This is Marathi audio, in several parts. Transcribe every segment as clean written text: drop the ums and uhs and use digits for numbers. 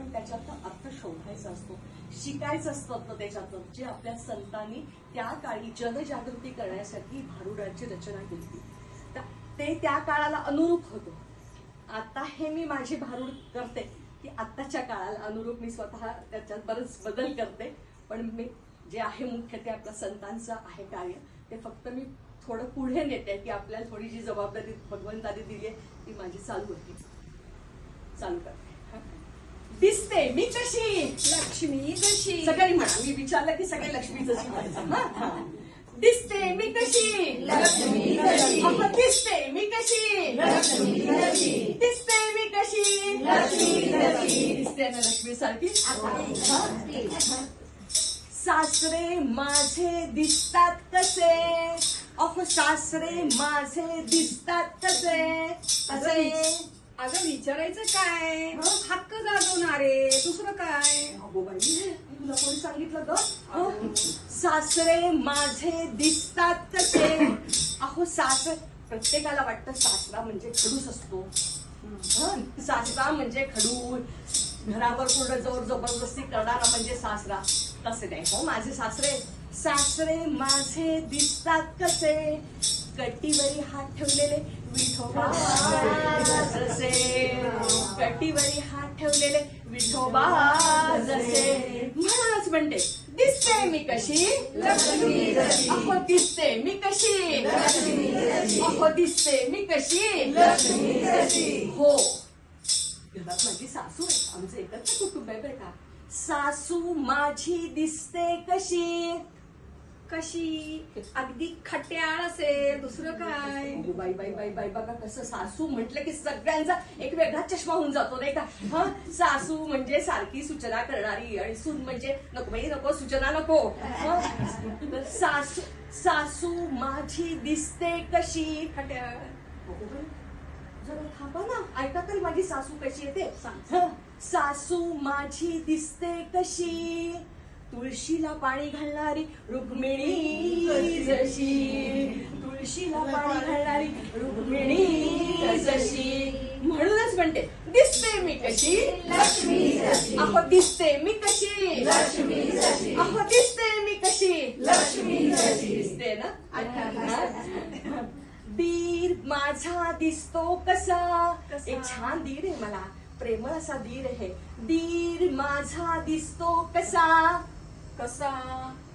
आपण त्याच्यातनं अर्थ शोधायचा असतो, शिकायचं असतं त्याच्यातून, जे आपल्या संतांनी त्या काळी जनजागृती करण्यासाठी भारुडाची रचना केली. ते त्या काळाला अनुरूप होतं. आता हे मी माझी भारूड करते की आत्ताच्या काळाला अनुरूप मी स्वतः त्याच्यात बरेच बदल करते, पण मी जे आहे मुख्य ते आपल्या संतांचं आहे कार्य, ते फक्त मी थोडं पुढे नेते की आपल्याला थोडी जी जबाबदारी भगवंताने दिली आहे ती माझी चालू करते. दिसते मी कशी, लक्ष्मी जशी. सगळी म्हणा, मी विचारलं की सगळे लक्ष्मी जशी म्हणायचं. दिसते मी कशी, लक्ष्मी जशी. दिसते मी कशी, लक्ष्मी जशी. दिसते मी कशी, लक्ष्मी जशी. दिसते ना लक्ष्मी सारखी. सासरे माझे दिसतात कसे, अहो सासरे माझे दिसतात कसे. अगं विचारायचं काय, हक्क जागवणारे, दुसरं काय. अगो बाई, तुला कोणी सांगितलं ग? सासरे माझे दिसतात कसे, अहो सासरे. प्रत्येकाला वाटतं सासरा म्हणजे खडूस असतो, सासरा म्हणजे खडूस, घरावर पूर्ण जोर जबरदस्ती करणारा म्हणजे सासरा. तसे नाही हो माझे सासरे. सासरे माझे दिसतात कसे, कटीवरी हात ठेवलेले विठोबा जसे, कटीवरी हात ठेवलेले विठोबा जसे. म्हणूनच म्हणते दिसते मी कशी, लक्ष्मी जशी. अहो दिसते मी कशी, लक्ष्मी जशी. अहो दिसते मी कशी, लक्ष्मी जशी. हो. घरात माझी सासू आहे, आमचं एकत्र कुटुंब आहे बरं का. सासू माझी दिसते कशी, कशी अगदी खट्याळ असेल, दुसरं काय. बाई बाई बाई बाई बघा कसं सासू म्हटलं की सगळ्यांचा एक वेगळा चष्मा होऊन जातो नाही का. सासू म्हणजे सारखी सूचना करणारी, आणि सून म्हणजे नको बाई नको, सूचना नको. सासू सासू माझी दिसते कशी, खट्याळ. जरा थांबा ना, ऐका तरी माझी सासू कशी येते. सासू माझी दिसते कशी, तुळशीला पाणी घालणारी रुक्मिणी जशी, तुळशीला पाणी घालणारी रुक्मिणी जशी. म्हणूनच म्हणते दिसते मी कशी, लक्ष्मी जशी. अहो दिसते मी कशी, लक्ष्मी जशी. अहो दिसते मी कशी, लक्ष्मी जशी. दिसते ना. दीर माझा दिसतो कसा, एक छान दीर आहे मला, प्रेमळ असा दीर आहे. दीर माझा दिसतो कसा, कसा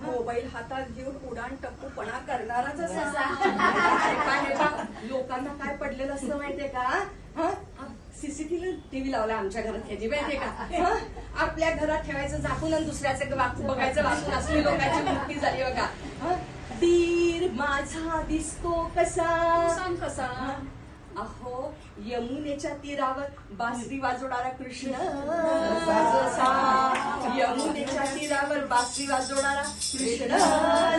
मोबाईल हातात घेऊन उडाण टप्पूपणा करणाराच असा. लोकांना काय पडलेलं असतं माहितीये का, सीसीटीव्ही लावला आमच्या घरात ह्याची माहितीये का. आपल्या घरात ठेवायचं झाकून आणि दुसऱ्याचं बघायचं वाचून, असली लोकांची मुक्ती झाली बघा. दीर माझा दिसतो कसा, सांग कसा. अहो यमुनेच्या तीरावर बासरी वाजवणारा कृष्ण जसा, यमुनेच्या तीरावर बासरी वाजवणारा कृष्ण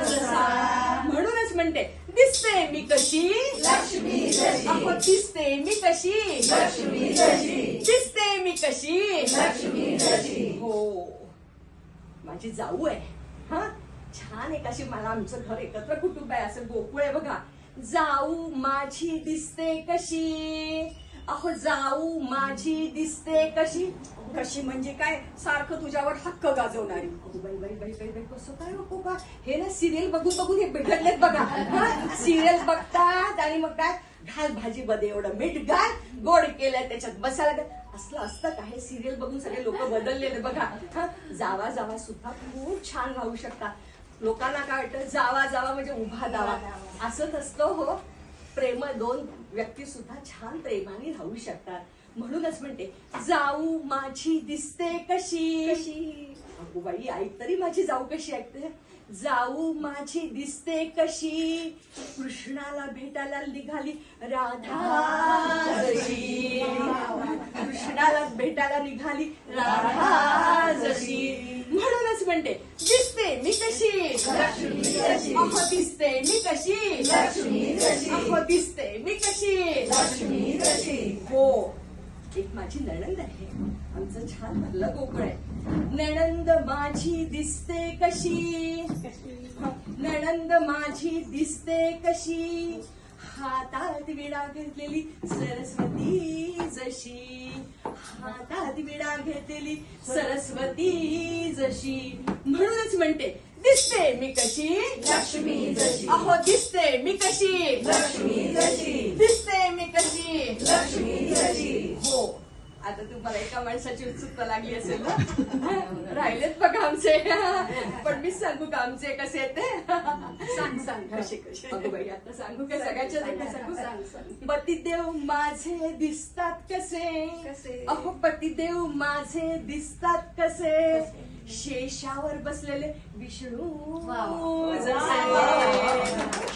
जसा. म्हणूनच म्हणते दिसते मी कशी, लक्ष्मी जशी. अहो दिसते मी कशी, लक्ष्मी जशी. दिसते मी कशी, लक्ष्मी जशी. हो. माझी जाऊ आहे, छान एक अशी. मला आमचं घर एकत्र कुटुंब आहे, असं गोकुळ आहे बघा. जाऊ माझी दिसते कशी, अहो जाऊ माझी दिसते कशी. कशी म्हणजे काय, सारखं तुझ्यावर हक्क गाजवणारी. बाई बाई बाई बाई बाई कसं काय नको का. हे ना सिरियल बघून बघून हे बिघडलेत बघा. सिरियल बघतात आणि मग काय घाल भाजी मध्ये एवढं मीठ घाल, गोड केलंय त्याच्यात बसायला असलं असतं का. हे सिरियल बघून सगळे लोक बदललेले बघा. जावा जावा सुद्धा खूप छान राहू शकतात. लोकांना काय वाटतं जावा जावा म्हणजे उभा दावा, असंच असतं हो. प्रेम दोन व्यक्ती सुद्धा छान प्रेमाने राहू शकतात. म्हणूनच म्हणते जाऊ माझी दिसते कशी. अगो बाई ऐक तरी माझी जाऊ कशी ऐकते. जाऊ माझी दिसते कशी, कृष्णाला भेटायला निघाली राधा जशी, कृष्णाला भेटायला निघाली राधा जशी. म्हणूनच म्हणते दिसते मी कशी, लक्ष्मी जशी. अहो दिसते मी कशी, लक्ष्मी जशी. अहो दिसते मी कशी, लक्ष्मी जशी. हो. एक माझी नणंद आहे, आमचं छान भरलं गोकुळ आहे. नणंद माझी दिसते कशी, नणंद माझी दिसते कशी, हातात विडा घेतलेली सरस्वती जशी, हातात विडा घेतली सरस्वती जशी. म्हणूनच म्हणते दिसते मी कशी लक्ष्मी जशी. अहो दिसते मी कशी लक्ष्मी जशी. दिसते मी कशी लक्ष्मी जशी. हो. आता तुम्हाला एका माणसाची उत्सुकता लागली असेल ना. राहिलेत बघा आमचे. पण मी सांगू का आमचे कसे आहेत ते. सांग सांग कसे कसे अगं बाई आता सांगू का सांग, सगळ्याच्या सांग, देखत सांगू सांग, सांग. पतिदेव माझे दिसतात कसे. कसे? अहो पतिदेव माझे दिसतात कसे. शेषावर बसलेले विष्णू जसे.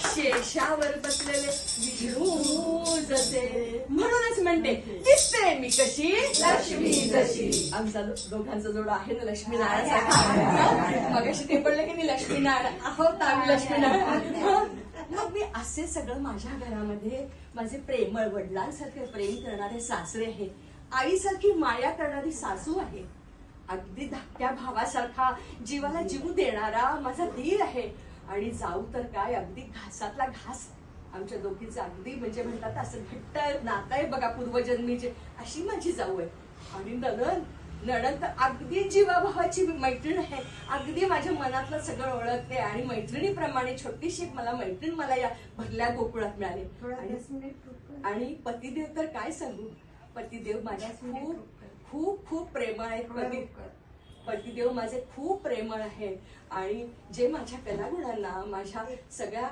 शेषावर बसलेले विष्णू जसे. म्हणूनच म्हणते दिसते मी कशी लक्ष्मी जशी. आमचा दोघांचा जोड आहे ना लक्ष्मीनारायण. मगाशी ते पडलं की मी लक्ष्मीनारायण आहोत आम्ही लक्ष्मीनारायण. मग मी असे सगळं माझ्या घरामध्ये माझे प्रेमळ वडिलांसारखे प्रेम करणारे सासरे आहे. आईसारखी माया करणारी सासू आहे. अगदी धाकट्या भावासारखा जीवाला जीव देणारा माझा धीर आहे. आणि जाऊ तर काय अगदी घासातला घास. आमच्या दोघीचं अगदी म्हणजे म्हणतात असं घट्ट नातं आहे बघा पूर्वजन्मीचे. अशी माझी जाऊ आहे. आणि नणंद तर अगदी जीवाभावाची मैत्रीण आहे. अगदी माझ्या मनातलं सगळं ओळखते. आणि मैत्रिणीप्रमाणे छोटीशी मला मैत्रीण मला या भरल्या गोकुळात मिळाली. आणि पतिदेव तर काय सांगू. पतिदेव माझ्या खूप खूप खूप प्रेमळ आहेत. पतिदेव माझे खूप प्रेमळ आहे. आणि जे माझ्या कलागुणांना माझ्या सगळ्या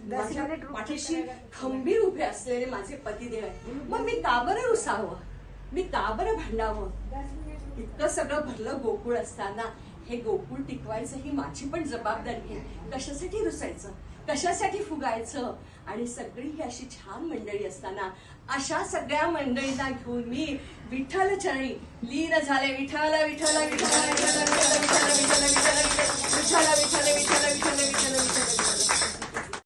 माझ्या पाठीशी खंबीर उभे असलेले माझे पतिदेव आहे. मग मी का बरं रुसावं. मी का बरं भांडावं. इतकं सगळं भरलं गोकुळ असताना हे गोकुळ टिकवायचं ही माझी पण जबाबदारी आहे. कशासाठी रुसायचं कशासाठी फुगायचं. आणि सगळी ही अशी छान मंडळी असताना अशा सगळ्या मंडळींना घेऊन मी विठ्ठल चरणी लीन झाले. विठ्ठल विठ्ठल विठ्ठल विठ्ठल विठ्ठल विठ्ठल विठ्ठल विठ्ठल विठ्ठल विठ्ठल विठ्ठल विठ्ठल